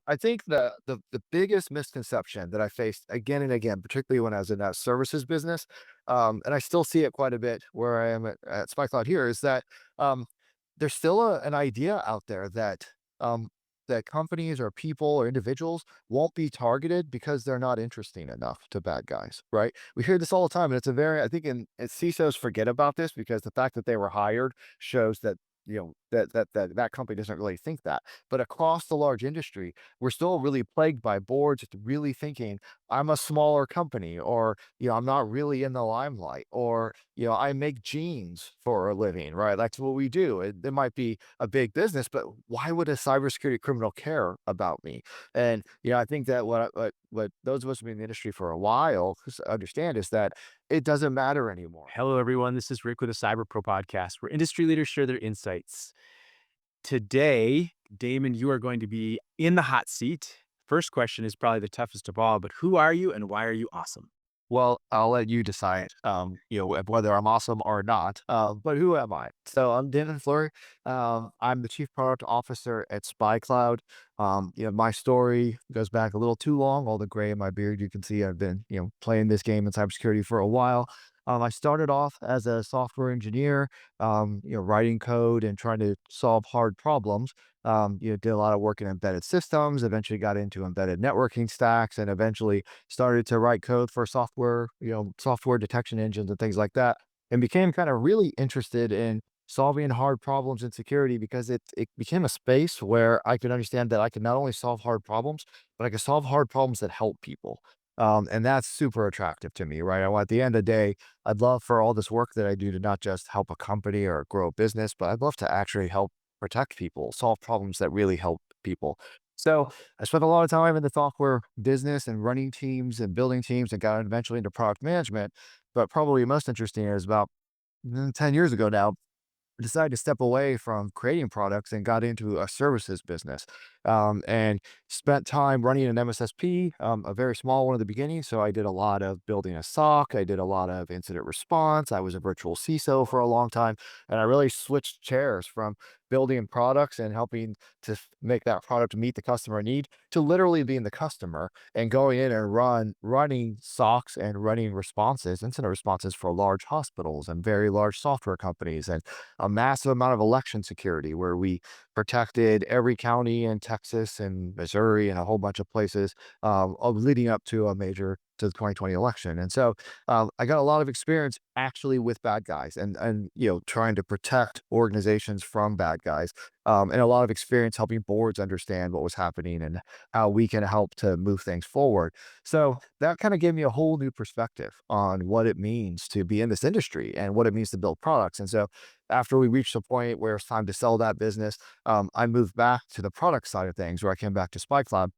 I think the biggest misconception that I faced again and again, particularly when I was in that services business, and I still see it quite a bit where I am at SpyCloud here, is that um, there's still an idea out there um, that companies or people or individuals won't be targeted because they're not interesting enough to bad guys, right? We hear this all the time, and it's a very, I think, and CISOs forget about this because the fact that they were hired shows that that company doesn't really think that. But across the large industry, we're still really plagued by boards really thinking I'm a smaller company, or I'm not really in the limelight, or I make jeans for a living, right? That's what we do. It might be a big business, but why would a cybersecurity criminal care about me? And I think that what those of us who've been in the industry for a while understand is that it doesn't matter anymore. Hello, everyone. This is Rick with the Cyber Pro podcast, where industry leaders share their insights. Today, Damon, you are going to be in the hot seat. First question is probably the toughest of all, but who are you and why are you awesome? Well, I'll let you decide, whether I'm awesome or not. But who am I? So I'm Damon Fleury. I'm the chief product officer at SpyCloud. My story goes back a little too long. All the gray in my beard, you can see I've been, playing this game in cybersecurity for a while. I started off as a software engineer, writing code and trying to solve hard problems. Did a lot of work in embedded systems, eventually got into embedded networking stacks, and eventually started to write code for software detection engines and things like that, and became kind of really interested in solving hard problems in security because it became a space where I could understand that I could not only solve hard problems, but I could solve hard problems that help people. And that's super attractive to me, right? At the end of the day, I'd love for all this work that I do to not just help a company or grow a business, but I'd love to actually help protect people, solve problems that really help people. So I spent a lot of time in the software business and running teams and building teams and got eventually into product management. But probably most interesting is about 10 years ago now, decided to step away from creating products and got into a services business, and spent time running an MSSP, a very small one at the beginning. So I did a lot of building a SOC. I did a lot of incident response. I was a virtual CISO for a long time. And I really switched chairs from building products and helping to make that product meet the customer need to literally being the customer and going in and running SOCs and running responses, incident responses for large hospitals and very large software companies, and a massive amount of election security where we protected every county in Texas and Missouri and a whole bunch of places, leading up to the 2020 election. And so I got a lot of experience actually with bad guys and trying to protect organizations from bad guys, and a lot of experience helping boards understand what was happening and how we can help to move things forward. So that kind of gave me a whole new perspective on what it means to be in this industry and what it means to build products. And so after we reached a point where it's time to sell that business, I moved back to the product side of things, where I came back to SpyCloud.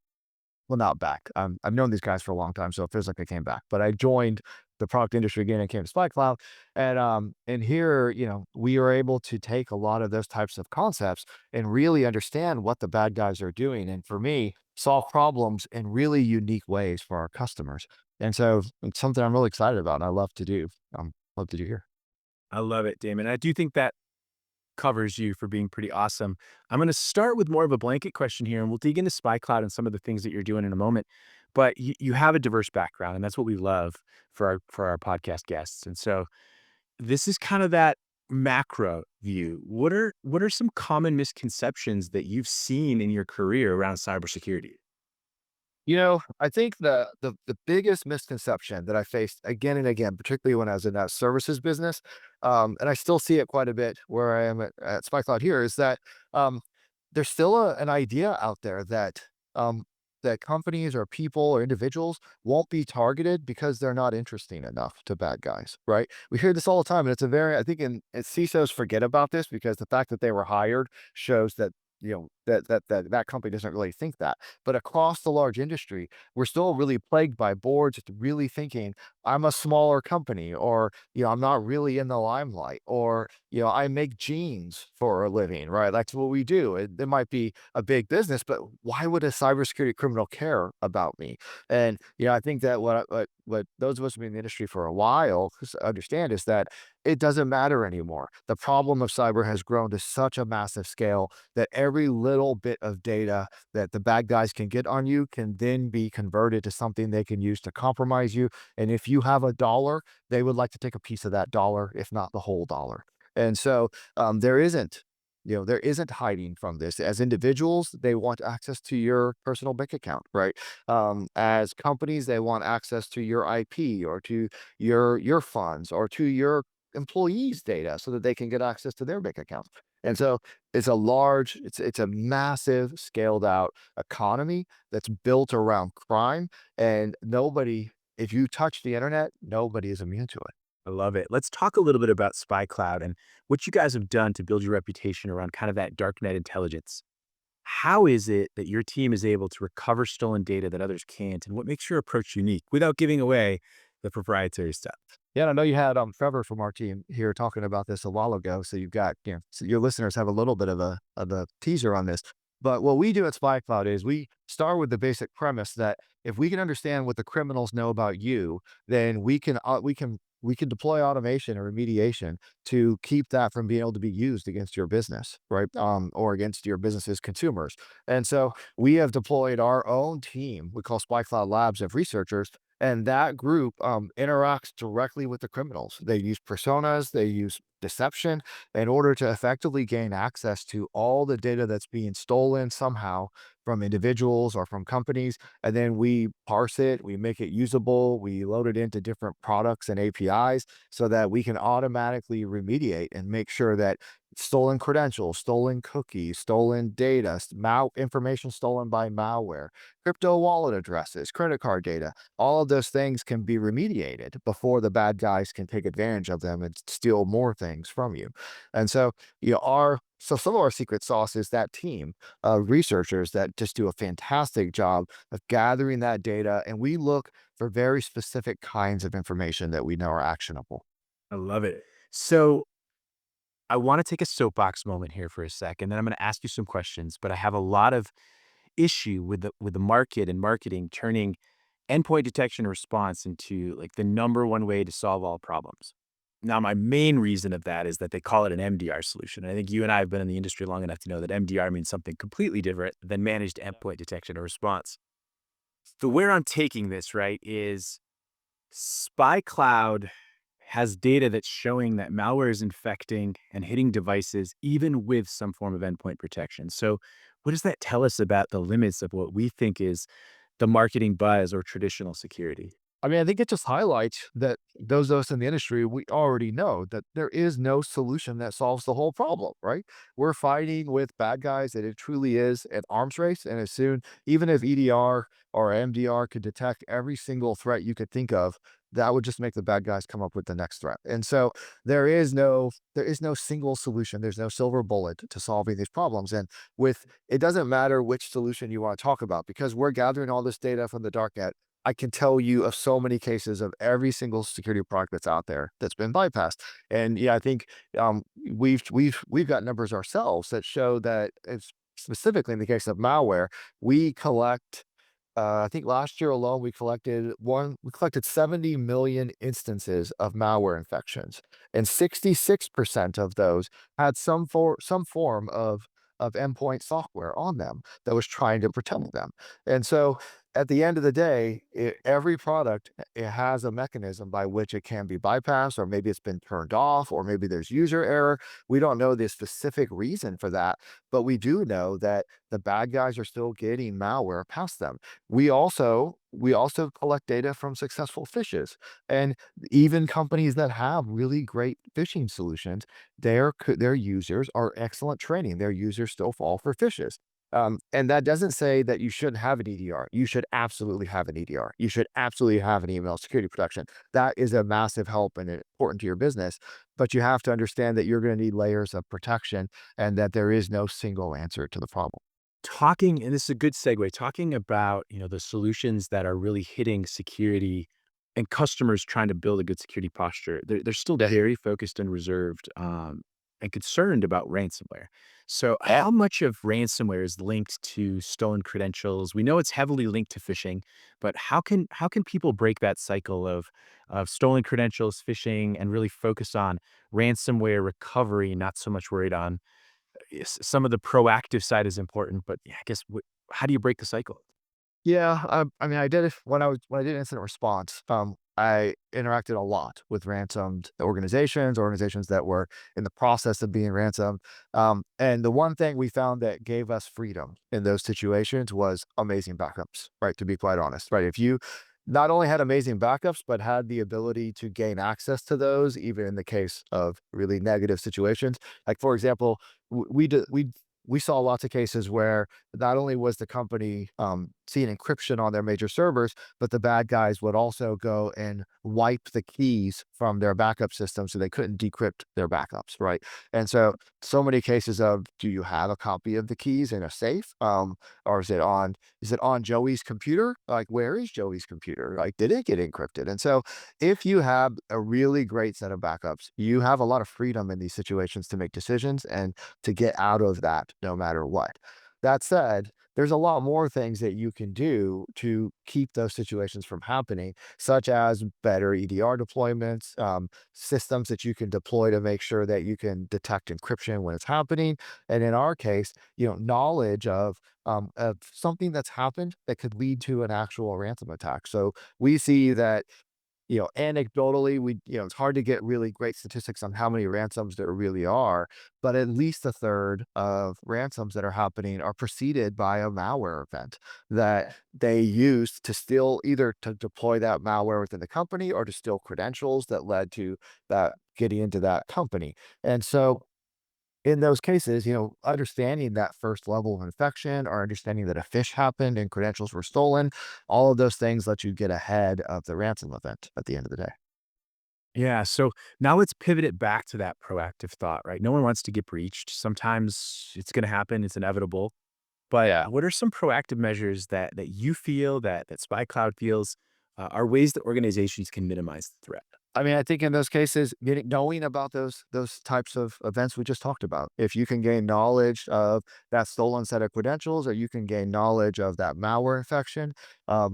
Well, not back. I've known these guys for a long time, so it feels like I came back. But I joined the product industry again and came to SpyCloud, and here, we are able to take a lot of those types of concepts and really understand what the bad guys are doing, and for me, solve problems in really unique ways for our customers. And so it's something I'm really excited about, and I love to do. Love to do here. I love it, Damon. I do think that covers you for being pretty awesome. I'm going to start with more of a blanket question here, and we'll dig into SpyCloud and some of the things that you're doing in a moment. But you have a diverse background, and that's what we love for our podcast guests. And so this is kind of that macro view. What are some common misconceptions that you've seen in your career around cybersecurity? I think the biggest misconception that I faced again and again, particularly when I was in that services business, and I still see it quite a bit where I am at SpyCloud here, is that um, there's still an idea out there that companies or people or individuals won't be targeted because they're not interesting enough to bad guys, right? We hear this all the time, and it's a very, I think, and CISOs forget about this because the fact that they were hired shows that that company doesn't really think that. But across the large industry, we're still really plagued by boards really thinking I'm a smaller company, or I'm not really in the limelight, or I make jeans for a living, right? That's what we do. It might be a big business, but why would a cybersecurity criminal care about me? And I think that what those of us who've been in the industry for a while understand is that it doesn't matter anymore. The problem of cyber has grown to such a massive scale that every little little bit of data that the bad guys can get on you can then be converted to something they can use to compromise you. And if you have a dollar, they would like to take a piece of that dollar, if not the whole dollar. And so there isn't, there isn't hiding from this. As individuals, they want access to your personal bank account, right? As companies, they want access to your IP or to your funds or to your employees' data so that they can get access to their bank accounts. And so it's a massive scaled out economy that's built around crime. And nobody, if you touch the internet, nobody is immune to it. I love it. Let's talk a little bit about SpyCloud and what you guys have done to build your reputation around kind of that darknet intelligence. How is it that your team is able to recover stolen data that others can't, and what makes your approach unique without giving away the proprietary stuff? Yeah, and I know you had Trevor from our team here talking about this a while ago. So you've got, so your listeners have a little bit of a teaser on this. But what we do at SpyCloud is we start with the basic premise that if we can understand what the criminals know about you, then we can deploy automation or remediation to keep that from being able to be used against your business, right? Or against your business's consumers. And so we have deployed our own team, we call SpyCloud Labs, of researchers, and that group interacts directly with the criminals. They use personas, they use deception in order to effectively gain access to all the data that's being stolen somehow from individuals or from companies. And then we parse it, we make it usable, we load it into different products and APIs so that we can automatically remediate and make sure that stolen credentials, stolen cookies, stolen data, information stolen by malware, crypto wallet addresses, credit card data, all of those things can be remediated before the bad guys can take advantage of them and steal more things from you. And so, some of our secret sauce is that team of researchers that just do a fantastic job of gathering that data. And we look for very specific kinds of information that we know are actionable. I love it. So I want to take a soapbox moment here for a second, then I'm going to ask you some questions. But I have a lot of issue with the market and marketing turning endpoint detection and response into like the number one way to solve all problems. Now, my main reason of that is that they call it an MDR solution. I think you and I have been in the industry long enough to know that MDR means something completely different than managed endpoint detection or response. The where I'm taking this, right, is SpyCloud has data that's showing that malware is infecting and hitting devices even with some form of endpoint protection. So, what does that tell us about the limits of what we think is the marketing buzz or traditional security? I mean, I think it just highlights that those of us in the industry, we already know that there is no solution that solves the whole problem, right? We're fighting with bad guys, and it truly is an arms race. And as soon, even if EDR or MDR could detect every single threat you could think of, that would just make the bad guys come up with the next threat. And so there is no single solution. There's no silver bullet to solving these problems. And with it doesn't matter which solution you want to talk about because we're gathering all this data from the dark net. I can tell you of so many cases of every single security product that's out there that's been bypassed. And yeah, I think we've got numbers ourselves that show that it's specifically in the case of malware, we collect I think last year alone, we collected 70 million instances of malware infections, and 66% of those had some form of endpoint software on them that was trying to protect them. And so at the end of the day, every product it has a mechanism by which it can be bypassed, or maybe it's been turned off, or maybe there's user error. We don't know the specific reason for that, but we do know that the bad guys are still getting malware past them. We also collect data from successful phishes, and even companies that have really great phishing solutions, their users are excellent training. Their users still fall for phishes. And that doesn't say that you shouldn't have an EDR. You should absolutely have an EDR. You should absolutely have an email security protection. That is a massive help and important to your business. But you have to understand that you're going to need layers of protection and that there is no single answer to the problem. Talking, and this is a good segue, talking about, the solutions that are really hitting security and customers trying to build a good security posture, they're still Yeah. very focused and reserved, and concerned about ransomware. So Yeah. how much of ransomware is linked to stolen credentials? We know it's heavily linked to phishing, but how can people break that cycle of stolen credentials, phishing, and really focus on ransomware recovery, not so much worried on some of the proactive side is important, but yeah, I guess how do you break the cycle? Yeah, I mean, I did it when I did incident response. I interacted a lot with ransomed organizations that were in the process of being ransomed. And the one thing we found that gave us freedom in those situations was amazing backups. Right, to be quite honest. Right, if you not only had amazing backups, but had the ability to gain access to those, even in the case of really negative situations. Like for example, we saw lots of cases where not only was the company seeing encryption on their major servers, but the bad guys would also go and wipe the keys from their backup system so they couldn't decrypt their backups, right? And so many cases of, do you have a copy of the keys in a safe? Or is it on Joey's computer? Like, where is Joey's computer? Like, did it get encrypted? And so if you have a really great set of backups, you have a lot of freedom in these situations to make decisions and to get out of that no matter what. That said, there's a lot more things that you can do to keep those situations from happening, such as better EDR deployments, systems that you can deploy to make sure that you can detect encryption when it's happening. And in our case, knowledge of something that's happened that could lead to an actual ransom attack. So we see that anecdotally, it's hard to get really great statistics on how many ransoms there really are, but at least a third of ransoms that are happening are preceded by a malware event that they used to steal, either to deploy that malware within the company or to steal credentials that led to that getting into that company. And so in those cases, understanding that first level of infection or understanding that a phish happened and credentials were stolen, all of those things let you get ahead of the ransom event at the end of the day. Yeah. So now let's pivot it back to that proactive thought, right? No one wants to get breached. Sometimes it's going to happen. It's inevitable. But Yeah. what are some proactive measures that you feel that SpyCloud feels are ways that organizations can minimize the threat? I mean, I think in those cases, knowing about those types of events we just talked about, if you can gain knowledge of that stolen set of credentials, or you can gain knowledge of that malware infection, I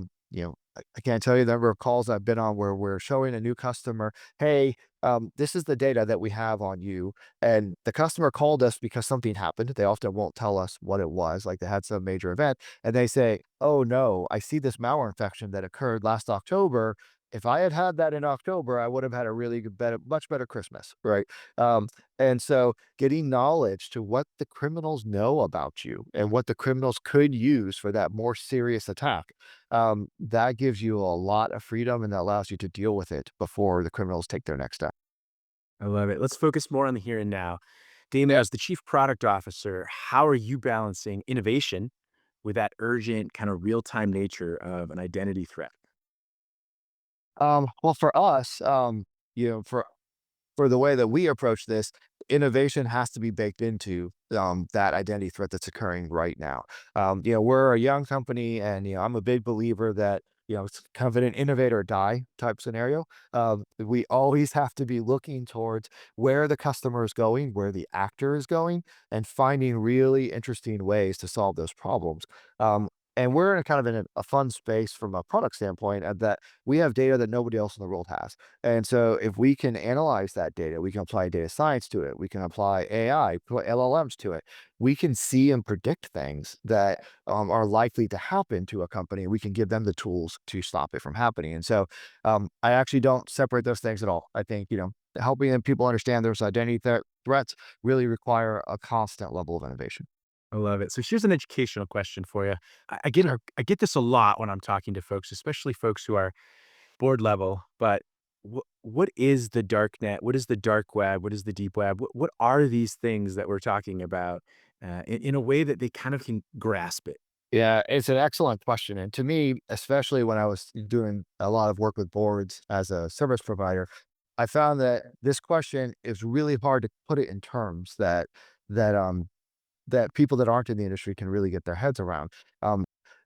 can't tell you the number of calls I've been on where we're showing a new customer, hey, this is the data that we have on you, and the customer called us because something happened. They often won't tell us what it was, like they had some major event, and they say, "Oh no, I see this malware infection that occurred last October. If I had had that in October, I would have had a really good, better, much better Christmas, right?" Um, and so, getting knowledge to what the criminals know about you and what the criminals could use for that more serious attack, that gives you a lot of freedom and that allows you to deal with it before the criminals take their next step. I love it. Let's focus more on the here and now. Damon, Yeah. as the chief product officer, how are you balancing innovation with that urgent kind of real time nature of an identity threat? Well, for us, for the way that we approach this, innovation has to be baked into that identity threat that's occurring right now. We're a young company, and I'm a big believer that it's kind of an innovator die type scenario. We always have to be looking towards where the customer is going, where the actor is going, and finding really interesting ways to solve those problems. Um, and we're in a fun space from a product standpoint, that we have data that nobody else in the world has. And so if we can analyze that data, we can apply data science to it, we can apply AI, put LLMs to it. We can see and predict things that are likely to happen to a company. We can give them the tools to stop it from happening. And so I actually don't separate those things at all. I think, helping people understand those identity threats really require a constant level of innovation. I love it. So here's an educational question for you. Sure. I get this a lot when I'm talking to folks, especially folks who are board level. But what is the dark net? What is the dark web? What is the deep web? What are these things that we're talking about in a way that they kind of can grasp it? Yeah, it's an excellent question. And to me, especially when I was doing a lot of work with boards as a service provider, I found that this question is really hard to put it in terms that that people that aren't in the industry can really get their heads around.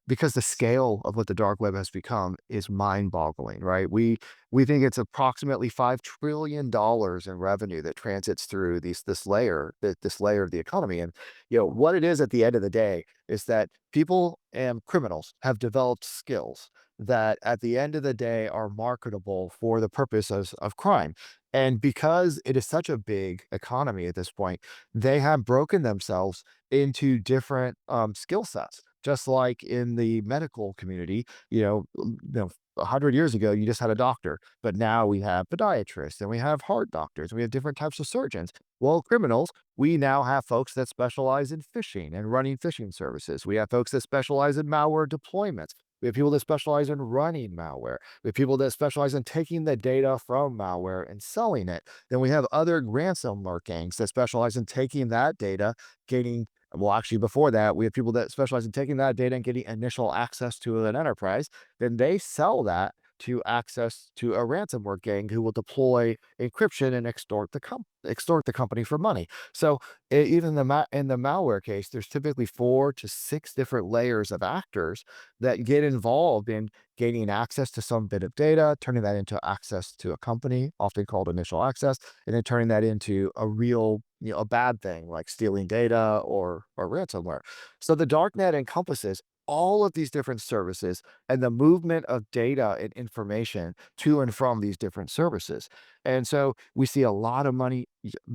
Because the scale of what the dark web has become is mind-boggling, right? We think it's approximately $5 trillion in revenue that transits through this layer of the economy. And what it is at the end of the day is that people and criminals have developed skills that at the end of the day are marketable for the purpose of crime. And because it is such a big economy at this point, they have broken themselves into different skill sets. Just like in the medical community, 100 years ago, you just had a doctor, but now we have podiatrists and we have heart doctors. We have different types of surgeons. Well, criminals, we now have folks that specialize in phishing and running phishing services. We have folks that specialize in malware deployments. We have people that specialize in running malware. We have people that specialize in taking the data from malware and selling it. Then we have other ransomware gangs that specialize in taking that data, getting well, actually, before that, we have people that specialize in taking that data and getting initial access to an enterprise. Then they sell that to access to a ransomware gang who will deploy encryption and extort the company for money. So even in the malware case, there's typically 4 to 6 different layers of actors that get involved in gaining access to some bit of data, turning that into access to a company, often called initial access, and then turning that into a real, a bad thing like stealing data or ransomware. So the darknet encompasses all of these different services and the movement of data and information to and from these different services. And so we see a lot of money,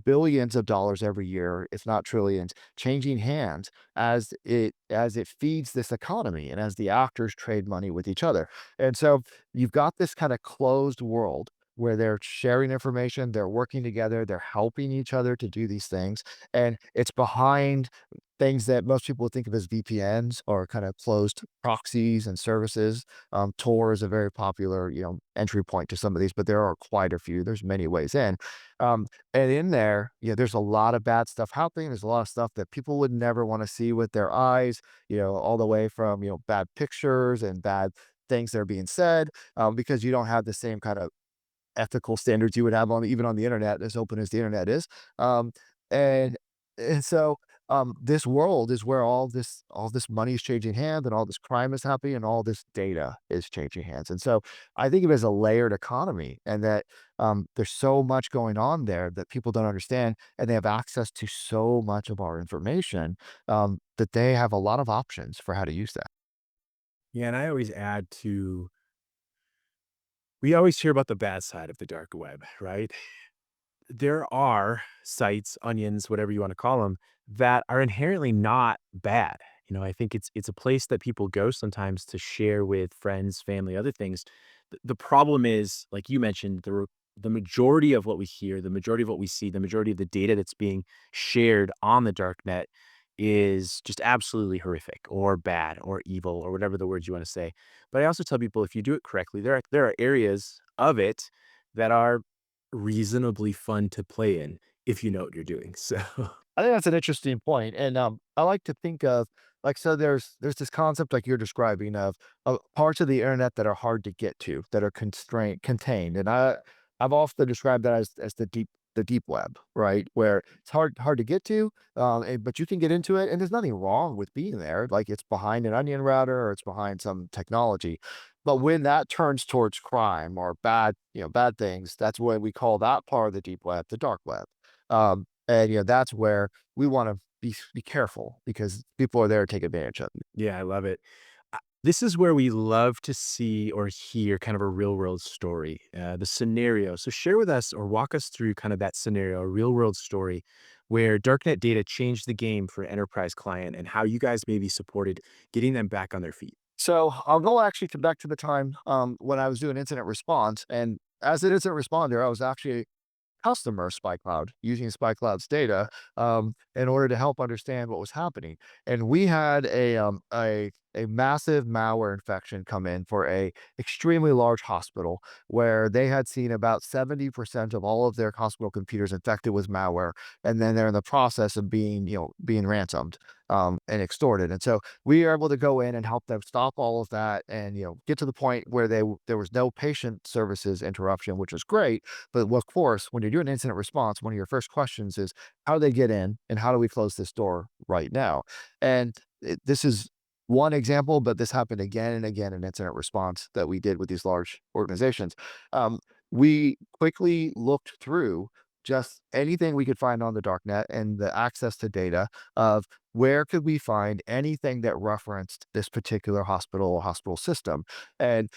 billions of dollars every year, if not trillions, changing hands as it feeds this economy and as the actors trade money with each other. And so you've got this kind of closed world where they're sharing information, they're working together, they're helping each other to do these things. And it's behind things that most people would think of as VPNs or kind of closed proxies and services. Tor is a very popular, entry point to some of these, but there are quite a few. There's many ways in. And in there, there's a lot of bad stuff happening. There's a lot of stuff that people would never want to see with their eyes, all the way from, bad pictures and bad things that are being said, because you don't have the same kind of ethical standards you would have on even on the internet, as open as the internet is. Um, and and so this world is where all this money is changing hands and all this crime is happening and all this data is changing hands. And so I think of it as a layered economy and that there's so much going on there that people don't understand and they have access to so much of our information that they have a lot of options for how to use that. Yeah, and I always add to we always hear about the bad side of the dark web, right? There are sites, onions, whatever you want to call them, that are inherently not bad. I think it's a place that people go sometimes to share with friends, family, other things. The problem is, like you mentioned, the majority of what we hear, the majority of what we see, the majority of the data that's being shared on the dark net is just absolutely horrific or bad or evil or whatever the words you want to say. But I also tell people if you do it correctly, there are areas of it that are reasonably fun to play in if you know what you're doing. So I think that's an interesting point, and, I like to think of like, so there's this concept like you're describing of parts of the internet that are hard to get to, that are contained, and I've often described that as the deep web, right? Where it's hard to get to, but you can get into it, and there's nothing wrong with being there, like, it's behind an onion router or it's behind some technology. But when that turns towards crime or bad things, that's when we call that part of the deep web the dark web. And that's where we want to be careful because people are there to take advantage of. yeah, I love it. This is where we love to see or hear kind of a real world story, the scenario. So share with us or walk us through kind of that scenario, a real world story where darknet data changed the game for an enterprise client and how you guys maybe supported getting them back on their feet. So I'll go actually back to the time when I was doing incident response, and as an incident responder, I was actually customer SpyCloud using SpyCloud's data in order to help understand what was happening. And we had a massive malware infection come in for a extremely large hospital where they had seen about 70% of all of their hospital computers infected with malware, and then they're in the process of being ransomed and extorted. And so we are able to go in and help them stop all of that and get to the point where there was no patient services interruption, which was great. But of course, when you're doing incident response, one of your first questions is how do they get in and how do we close this door right now? And this is one example, but this happened again and again in incident response that we did with these large organizations. Um, we quickly looked through just anything we could find on the dark net and the access to data of where could we find anything that referenced this particular hospital or hospital system? And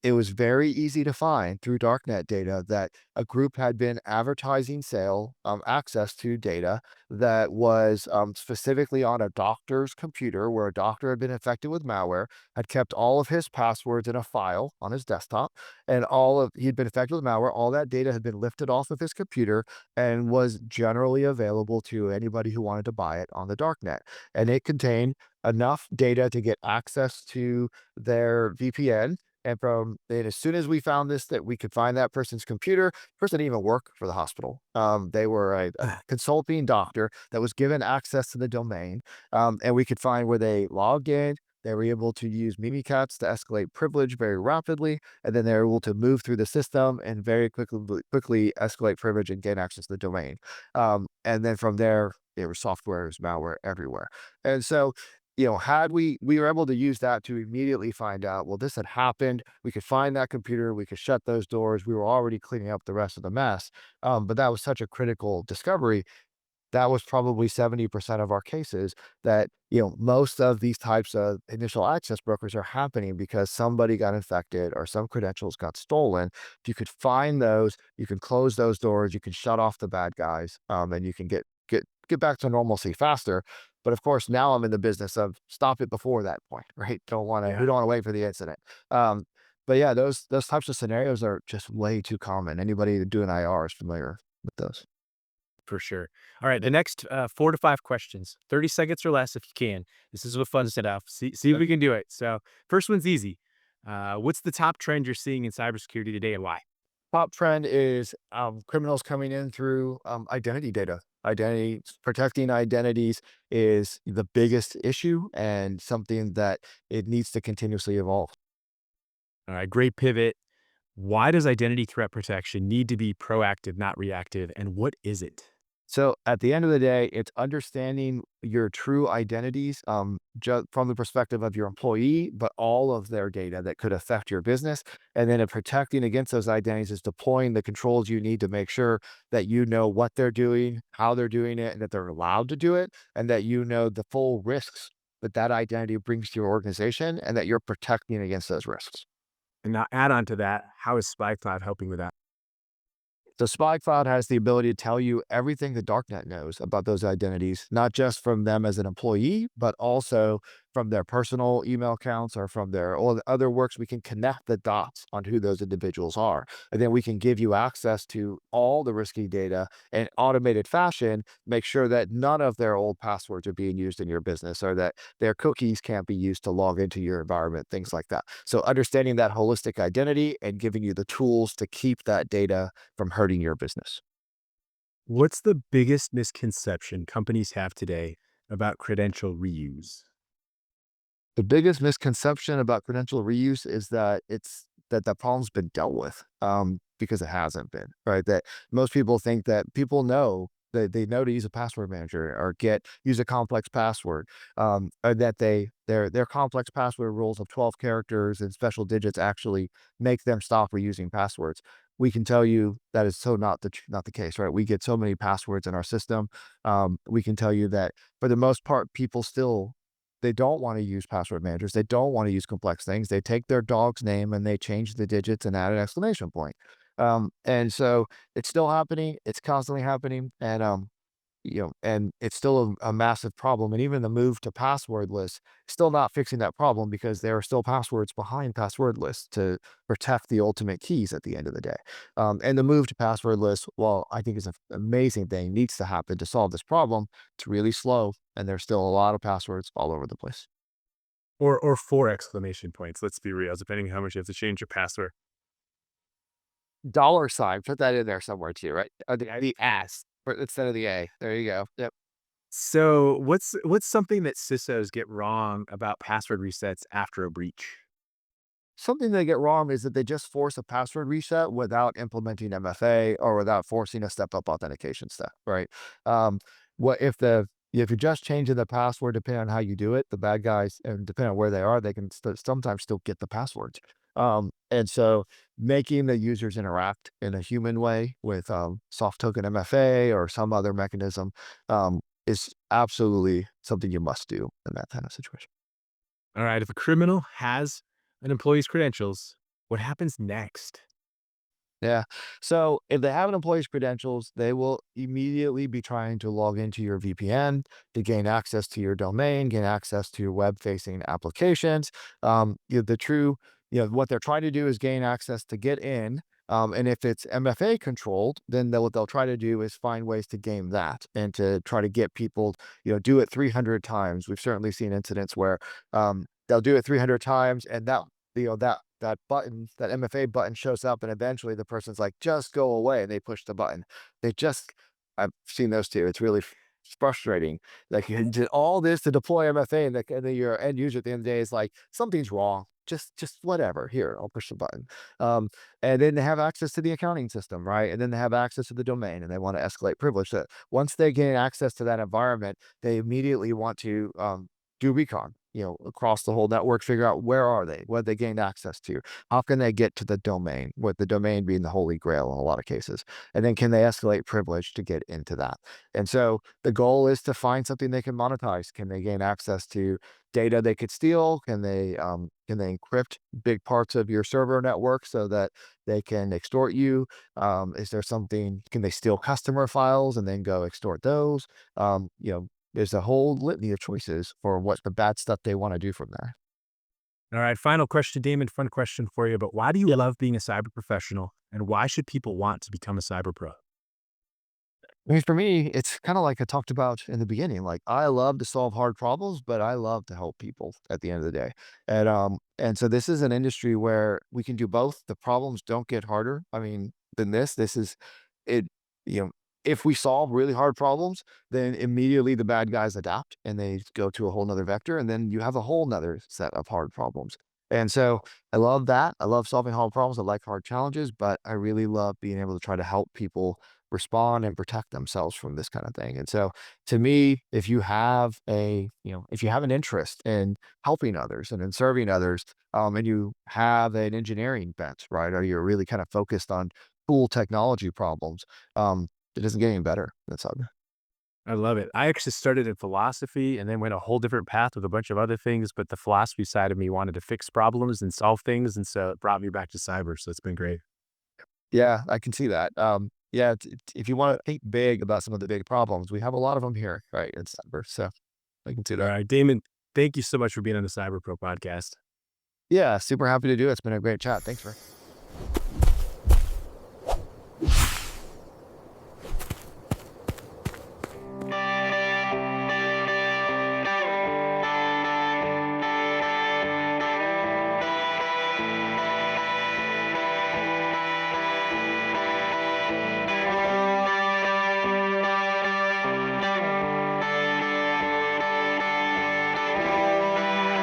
it was very easy to find through darknet data that a group had been advertising sale access to data that was specifically on a doctor's computer where a doctor had been infected with malware, had kept all of his passwords in a file on his desktop, and he'd been infected with malware. All that data had been lifted off of his computer and was generally available to anybody who wanted to buy it on the darknet. And it contained enough data to get access to their VPN. And as soon as we found this, that we could find that person's computer, person didn't even work for the hospital. They were a consulting doctor that was given access to the domain, and we could find where they logged in. They were able to use Mimikatz to escalate privilege very rapidly, and then they're able to move through the system and very quickly escalate privilege and gain access to the domain. And then from there was software, malware everywhere. And so, had we were able to use that to immediately find out, well, this had happened. We could find that computer, we could shut those doors. We were already cleaning up the rest of the mess. But that was such a critical discovery. That was probably 70% of our cases that, most of these types of initial access brokers are happening because somebody got infected or some credentials got stolen. If you could find those, you can close those doors, you can shut off the bad guys, and you can get back to normalcy faster. But of course, now I'm in the business of stop it before that point, right? We Yeah, don't want to wait for the incident. Um, but yeah, those types of scenarios are just way too common. Anybody doing IR is familiar with those. for sure. All right, the next 4 to 5 questions, 30 seconds or less if you can. This is a fun stuff. See if we can do it. So, first one's easy. What's the top trend you're seeing in cybersecurity today and why? Top trend is criminals coming in through identity data. Identity protecting identities is the biggest issue and something that it needs to continuously evolve. All right, great pivot. Why does identity threat protection need to be proactive, not reactive? And what is it? So at the end of the day, it's understanding your true identities, from the perspective of your employee, but all of their data that could affect your business. And then protecting against those identities is deploying the controls you need to make sure that you know what they're doing, how they're doing it, and that they're allowed to do it, and that you know the full risks that that identity brings to your organization, and that you're protecting against those risks. And now add on to that, how is SpyCloud helping with that? So SpyCloud has the ability to tell you everything the darknet knows about those identities, not just from them as an employee, but also from their personal email accounts or from their all the other works. We can connect the dots on who those individuals are. And then we can give you access to all the risky data in automated fashion, make sure that none of their old passwords are being used in your business or that their cookies can't be used to log into your environment, things like that. So understanding that holistic identity and giving you the tools to keep that data from hurting your business. What's the biggest misconception companies have today about credential reuse? The biggest misconception about credential reuse is that the problem's been dealt with, because it hasn't been, right? That most people think that people know that they know to use a password manager or use a complex password, or that their complex password rules of 12 characters and special digits actually make them stop reusing passwords. We can tell you that is so not the case, right? We get so many passwords in our system. We can tell you that for the most part, people still they don't want to use password managers. They don't want to use complex things. They take their dog's name and they change the digits and add an exclamation point. And so it's still happening. It's constantly happening. And it's still a massive problem. And even the move to passwordless, still not fixing that problem because there are still passwords behind passwordless to protect the ultimate keys at the end of the day. And the move to passwordless, well, I think is an amazing thing, needs to happen to solve this problem. It's really slow, and there's still a lot of passwords all over the place. Or 4 exclamation points, let's be real, depending on how much you have to change your password. Dollar sign, put that in there somewhere too, right? The S instead of the A. There you go. Yep. So, what's something that CISOs get wrong about password resets after a breach? Something they get wrong is that they just force a password reset without implementing MFA or without forcing a step-up authentication step, right? Um, what if you're just changing the password depending on how you do it, the bad guys, and depending on where they are, they can sometimes still get the passwords. And so making the users interact in a human way with soft token MFA or some other mechanism is absolutely something you must do in that kind of situation. All right. If a criminal has an employee's credentials, what happens next? Yeah. So if they have an employee's credentials, they will immediately be trying to log into your VPN to gain access to your domain, gain access to your web-facing applications. The true, what they're trying to do is gain access to get in. And if it's MFA controlled, then what they'll try to do is find ways to game that and to try to get people, do it 300 times. We've certainly seen incidents where they'll do it 300 times, and that button, that MFA button shows up, and eventually the person's like, "Just go away," and they push the button. They just I've seen those too. It's really frustrating. Like, you did all this to deploy MFA, and then your end user at the end of the day is like, "Something's wrong. Just whatever. Here, I'll push the button." Um, and then they have access to the accounting system, right? And then they have access to the domain, and they want to escalate privilege. So once they gain access to that environment, they immediately want to do recon, across the whole network, figure out where are they, what they gained access to, how can they get to the domain, with the domain being the holy grail in a lot of cases. And then can they escalate privilege to get into that? And so the goal is to find something they can monetize. Can they gain access to data they could steal? Can they encrypt big parts of your server network so that they can extort you? Is there something, can they steal customer files and then go extort those? There's a whole litany of choices for what the bad stuff they wanna do from there. All right. Final question, Damon. Fun question for you. But why do you love being a cyber professional? And why should people want to become a cyber pro? I mean, for me, it's kinda like I talked about in the beginning, like, I love to solve hard problems, but I love to help people at the end of the day. And so this is an industry where we can do both. The problems don't get harder, I mean, than this. This is it you know, if we solve really hard problems, then immediately the bad guys adapt and they go to a whole 'nother vector, and then you have a whole 'nother set of hard problems. And so I love that. I love solving hard problems. I like hard challenges, but I really love being able to try to help people respond and protect themselves from this kind of thing. And so to me, if you have an interest in helping others and in serving others, and you have an engineering bent, right? Or you're really kind of focused on cool technology problems, it doesn't get any better. That's how. I love it. I actually started in philosophy and then went a whole different path with a bunch of other things. But the philosophy side of me wanted to fix problems and solve things. And so it brought me back to cyber. So it's been great. Yeah, I can see that. Yeah, if you want to think big about some of the big problems, we have a lot of them here, right? In cyber. So I can see All that. right, Damon, thank you so much for being on the Cyber Pro podcast. Yeah, super happy to do it. It's been a great chat. Thanks, for